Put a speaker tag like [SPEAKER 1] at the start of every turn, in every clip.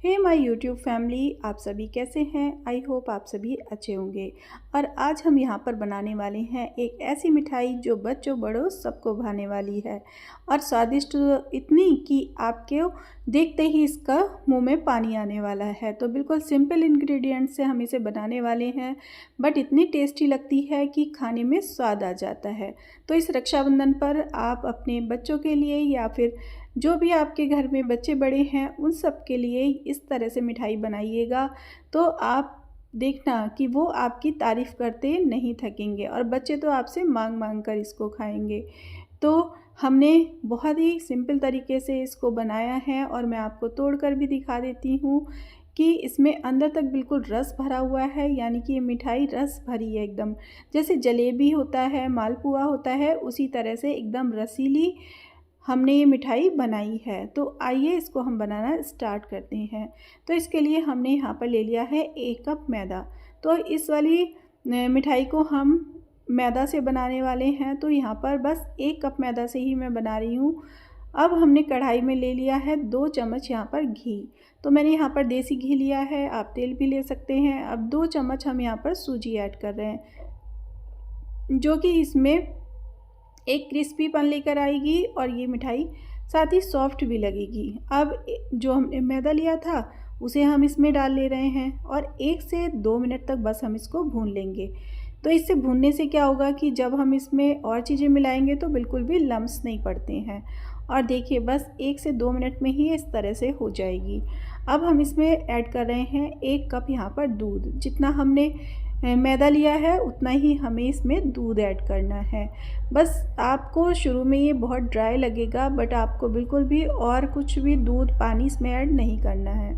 [SPEAKER 1] Hey my YouTube family, आप सभी कैसे हैं? आई होप आप सभी अच्छे होंगे। और आज हम यहाँ पर बनाने वाले हैं एक ऐसी मिठाई जो बच्चों बड़ों सबको भाने वाली है और स्वादिष्ट इतनी कि आपके देखते ही इसका मुंह में पानी आने वाला है। तो बिल्कुल सिंपल इंग्रेडिएंट से हम इसे बनाने वाले हैं, बट इतनी टेस्टी लगती है कि खाने में स्वाद आ जाता है। तो इस रक्षाबंधन पर आप अपने बच्चों के लिए या फिर जो भी आपके घर में बच्चे बड़े हैं उन सब के लिए इस तरह से मिठाई बनाइएगा, तो आप देखना कि वो आपकी तारीफ़ करते नहीं थकेंगे और बच्चे तो आपसे मांग कर इसको खाएंगे। तो हमने बहुत ही सिंपल तरीके से इसको बनाया है और मैं आपको तोड़ कर भी दिखा देती हूँ कि इसमें अंदर तक बिल्कुल रस भरा हुआ है, यानी कि ये मिठाई रस भरी है एकदम। जैसे जलेबी होता है, मालपुआ होता है, उसी तरह से एकदम रसीली हमने ये मिठाई बनाई है। तो आइए इसको हम बनाना स्टार्ट करते हैं। तो इसके लिए हमने यहाँ पर ले लिया है 1 कप मैदा। तो इस वाली मिठाई को हम मैदा से बनाने वाले हैं, तो यहाँ पर बस 1 कप मैदा से ही मैं बना रही हूँ। अब हमने कढ़ाई में ले लिया है 2 चम्मच यहाँ पर घी। तो मैंने यहाँ पर देसी घी लिया है, आप तेल भी ले सकते हैं। अब 2 चम्मच हम यहाँ पर सूजी ऐड कर रहे हैं, जो कि इसमें एक क्रिस्पीपन लेकर आएगी और ये मिठाई साथ ही सॉफ्ट भी लगेगी। अब जो हमने मैदा लिया था उसे हम इसमें डाल ले रहे हैं और 1 से 2 मिनट तक बस हम इसको भून लेंगे। तो इससे भूनने से क्या होगा कि जब हम इसमें और चीज़ें मिलाएंगे तो बिल्कुल भी लम्स नहीं पड़ते हैं। और देखिए बस 1 से 2 मिनट में ही इस तरह से हो जाएगी। अब हम इसमें ऐड कर रहे हैं 1 कप यहाँ पर दूध। जितना हमने मैदा लिया है उतना ही हमें इसमें दूध ऐड करना है। बस आपको शुरू में ये बहुत ड्राई लगेगा, बट आपको बिल्कुल भी और कुछ भी दूध पानी इसमें ऐड नहीं करना है।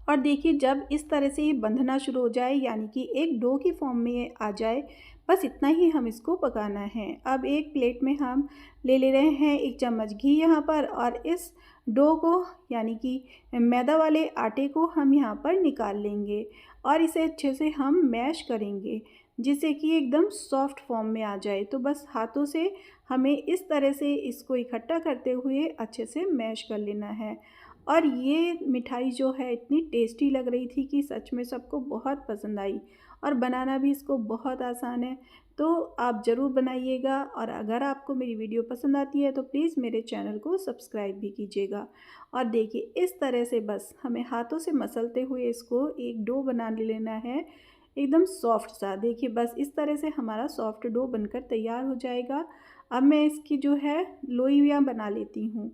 [SPEAKER 1] और देखिए जब इस तरह से ये बंधना शुरू हो जाए, यानी कि एक डो की फॉर्म में ये आ जाए, बस इतना ही हम इसको पकाना है। अब एक प्लेट में हम ले रहे हैं 1 चम्मच घी यहाँ पर और इस डो को, यानी कि मैदा वाले आटे को हम यहाँ पर निकाल लेंगे और इसे अच्छे से हम मैश करेंगे, जिससे कि एकदम सॉफ्ट फॉर्म में आ जाए। तो बस हाथों से हमें इस तरह से इसको इकट्ठा करते हुए अच्छे से मैश कर लेना है। और ये मिठाई जो है इतनी टेस्टी लग रही थी कि सच में सबको बहुत पसंद आई और बनाना भी इसको बहुत आसान है। तो आप ज़रूर बनाइएगा और अगर आपको मेरी वीडियो पसंद आती है तो प्लीज़ मेरे चैनल को सब्सक्राइब भी कीजिएगा। और देखिए इस तरह से बस हमें हाथों से मसलते हुए इसको एक डो बना लेना है, एकदम सॉफ्ट सा। देखिए बस इस तरह से हमारा सॉफ्ट डो बनकर तैयार हो जाएगा। अब मैं इसकी जो है लोइयाँ बना लेती हूँ।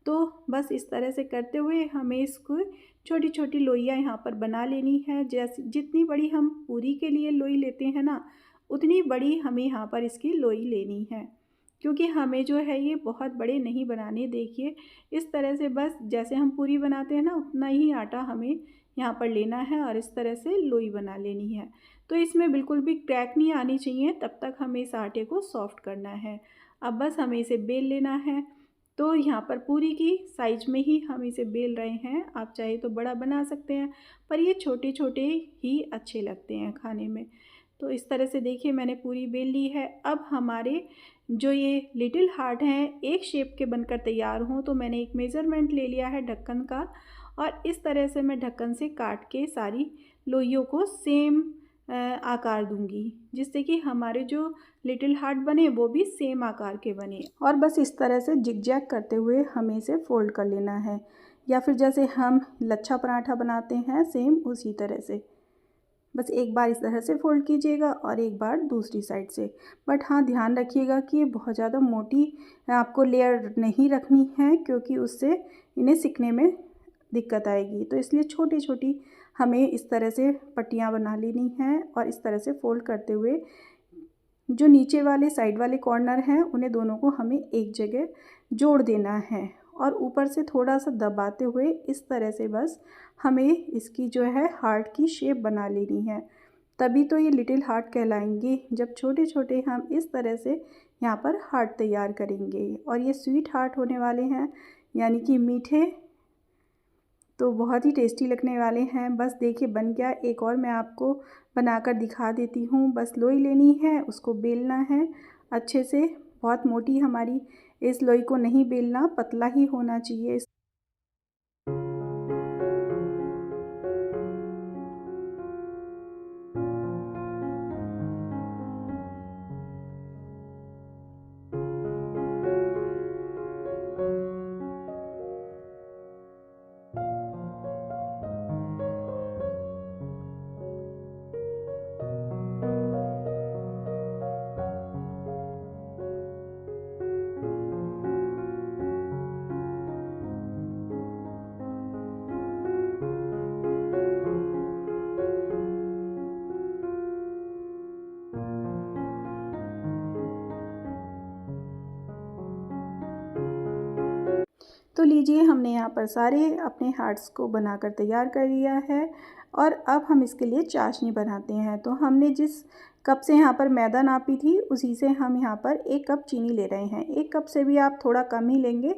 [SPEAKER 1] तो बस इस तरह से करते हुए हमें इसको छोटी छोटी लोइयाँ यहाँ पर बना लेनी है। जैसे जितनी बड़ी हम पूरी के लिए लोई लेते हैं ना, उतनी बड़ी हमें यहाँ पर इसकी लोई लेनी है, क्योंकि हमें जो है ये बहुत बड़े नहीं बनाने। देखिए इस तरह से बस जैसे हम पूरी बनाते हैं ना, उतना ही आटा हमें यहाँ पर लेना है और इस तरह से लोई बना लेनी है। तो इसमें बिल्कुल भी क्रैक नहीं आनी चाहिए, तब तक हमें इस आटे को सॉफ्ट करना है। अब बस हमें इसे बेल लेना है। तो यहाँ पर पूरी की साइज में ही हम इसे बेल रहे हैं। आप चाहे तो बड़ा बना सकते हैं, पर ये छोटे छोटे ही अच्छे लगते हैं खाने में। तो इस तरह से देखिए मैंने पूरी बेल ली है। अब हमारे जो ये लिटिल हार्ट हैं एक शेप के बनकर तैयार हों, तो मैंने एक मेज़रमेंट ले लिया है ढक्कन का और इस तरह से मैं ढक्कन से काट के सारी लोइयों को सेम आकार दूंगी, जिससे कि हमारे जो लिटिल हार्ट बने वो भी सेम आकार के बने। और बस इस तरह से जिगजैग करते हुए हमें इसे फोल्ड कर लेना है, या फिर जैसे हम लच्छा पराठा बनाते हैं सेम उसी तरह से। बस एक बार इस तरह से फोल्ड कीजिएगा और एक बार दूसरी साइड से। बट हाँ, ध्यान रखिएगा कि ये बहुत ज़्यादा मोटी आपको लेयर नहीं रखनी है, क्योंकि उससे इन्हें सिकने में दिक्कत आएगी। तो इसलिए छोटी छोटी हमें इस तरह से पट्टियाँ बना लेनी हैं और इस तरह से फोल्ड करते हुए जो नीचे वाले साइड वाले कॉर्नर हैं उन्हें दोनों को हमें एक जगह जोड़ देना है और ऊपर से थोड़ा सा दबाते हुए इस तरह से बस हमें इसकी जो है हार्ट की शेप बना लेनी है। तभी तो ये लिटिल हार्ट कहलाएंगे, जब छोटे छोटे हम इस तरह से यहाँ पर हार्ट तैयार करेंगे। और ये स्वीट हार्ट होने वाले हैं, यानी कि मीठे, तो बहुत ही टेस्टी लगने वाले हैं। बस देखिए बन गया। एक और मैं आपको बनाकर दिखा देती हूँ। बस लोई लेनी है, उसको बेलना है अच्छे से। बहुत मोटी हमारी इस लोई को नहीं बेलना, पतला ही होना चाहिए। लीजिए हमने यहाँ पर सारे अपने हार्ट्स को बनाकर तैयार कर लिया है और अब हम इसके लिए चाशनी बनाते हैं। तो हमने जिस कप से यहाँ पर मैदा नापी थी उसी से हम यहाँ पर 1 कप चीनी ले रहे हैं। 1 कप से भी आप थोड़ा कम ही लेंगे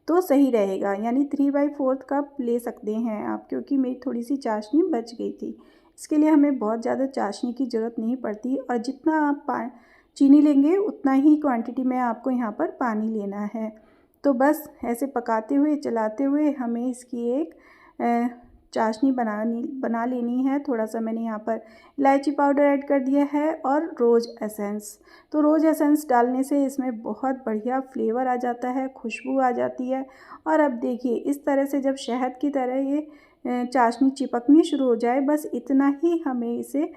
[SPEAKER 1] तो सही रहेगा, यानी 3/4 कप ले सकते हैं आप, क्योंकि मेरी थोड़ी सी चाशनी बच गई थी। इसके लिए हमें बहुत ज़्यादा चाशनी की ज़रूरत नहीं पड़ती और जितना आप चीनी लेंगे उतना ही क्वांटिटी में आपको यहाँ पर पानी लेना है। तो बस ऐसे पकाते हुए चलाते हुए हमें इसकी एक चाशनी बना लेनी है। थोड़ा सा मैंने यहाँ पर इलायची पाउडर ऐड कर दिया है और रोज़ एसेंस। तो रोज़ एसेंस डालने से इसमें बहुत बढ़िया फ्लेवर आ जाता है, खुशबू आ जाती है। और अब देखिए इस तरह से जब शहद की तरह ये चाशनी चिपकनी शुरू हो जाए, बस इतना ही हमें इसे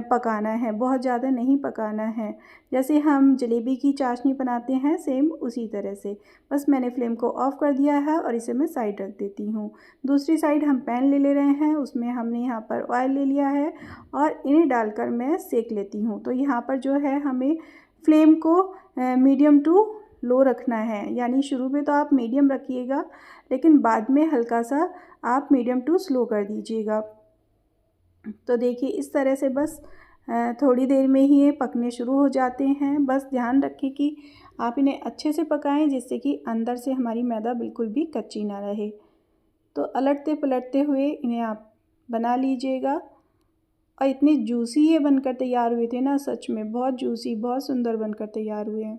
[SPEAKER 1] पकाना है, बहुत ज़्यादा नहीं पकाना है। जैसे हम जलेबी की चाशनी बनाते हैं सेम उसी तरह से। बस मैंने फ्लेम को ऑफ़ कर दिया है और इसे मैं साइड रख देती हूँ। दूसरी साइड हम पैन ले रहे हैं, उसमें हमने यहाँ पर ऑयल ले लिया है और इन्हें डालकर मैं सेक लेती हूँ। तो यहाँ पर जो है हमें फ्लेम को मीडियम टू लो रखना है, यानी शुरू में तो आप मीडियम रखिएगा लेकिन बाद में हल्का सा आप मीडियम टू स्लो कर दीजिएगा। तो देखिए इस तरह से बस थोड़ी देर में ही ये पकने शुरू हो जाते हैं। बस ध्यान रखें कि आप इन्हें अच्छे से पकाएं जिससे कि अंदर से हमारी मैदा बिल्कुल भी कच्ची ना रहे। तो अलटते पलटते हुए इन्हें आप बना लीजिएगा। और इतने जूसी ये बनकर तैयार हुए थे ना, सच में बहुत जूसी, बहुत सुंदर बनकर तैयार हुए हैं।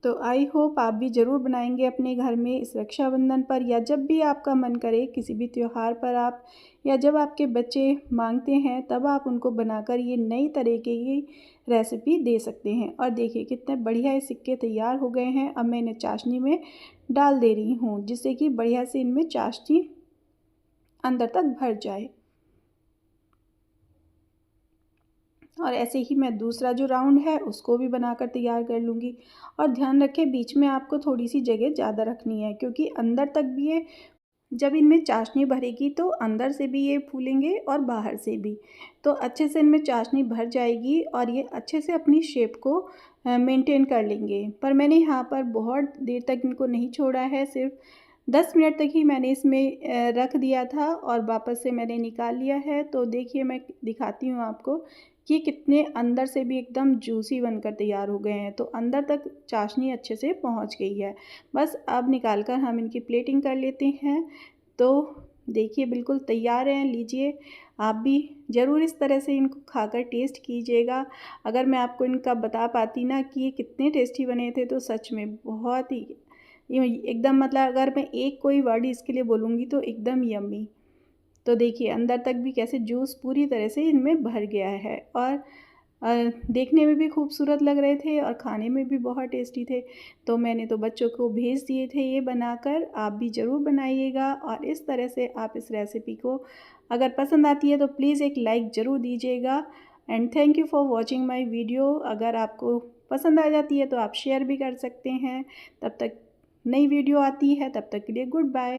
[SPEAKER 1] तो आई होप आप भी ज़रूर बनाएंगे अपने घर में इस रक्षाबंधन पर, या जब भी आपका मन करे किसी भी त्यौहार पर आप, या जब आपके बच्चे मांगते हैं तब आप उनको बनाकर ये नई तरीके की रेसिपी दे सकते हैं। और देखिए कितने बढ़िया ये सिक्के तैयार हो गए हैं। अब मैं इन्हें चाशनी में डाल दे रही हूँ जिससे कि बढ़िया से इनमें चाशनी अंदर तक भर जाए। और ऐसे ही मैं दूसरा जो राउंड है उसको भी बनाकर तैयार कर लूँगी। और ध्यान रखें बीच में आपको थोड़ी सी जगह ज़्यादा रखनी है, क्योंकि अंदर तक भी ये जब इनमें चाशनी भरेगी तो अंदर से भी ये फूलेंगे और बाहर से भी। तो अच्छे से इनमें चाशनी भर जाएगी और ये अच्छे से अपनी शेप को मेंटेन कर लेंगे। पर मैंने यहाँ पर बहुत देर तक इनको नहीं छोड़ा है, सिर्फ 10 मिनट तक ही मैंने इसमें रख दिया था और वापस से मैंने निकाल लिया है। तो देखिए मैं दिखाती हूँ आपको कि कितने अंदर से भी एकदम जूसी बनकर तैयार हो गए हैं। तो अंदर तक चाशनी अच्छे से पहुँच गई है। बस अब निकाल कर हम इनकी प्लेटिंग कर लेते हैं। तो देखिए बिल्कुल तैयार हैं। लीजिए आप भी ज़रूर इस तरह से इनको खाकर टेस्ट कीजिएगा। अगर मैं आपको इनका बता पाती ना कि ये कितने टेस्टी बने थे तो सच में बहुत ही एकदम, मतलब अगर मैं एक कोई वर्ड इसके लिए बोलूँगी तो एकदम यम्मी। तो देखिए अंदर तक भी कैसे जूस पूरी तरह से इनमें भर गया है और देखने में भी खूबसूरत लग रहे थे और खाने में भी बहुत टेस्टी थे। तो मैंने तो बच्चों को भेज दिए थे ये बनाकर। आप भी ज़रूर बनाइएगा और इस तरह से आप इस रेसिपी को अगर पसंद आती है तो प्लीज़ एक लाइक ज़रूर दीजिएगा। And thank you for watching my video. अगर आपको पसंद आ जाती है तो आप शेयर भी कर सकते हैं। तब तक नई वीडियो आती है, तब तक के लिए गुड बाय।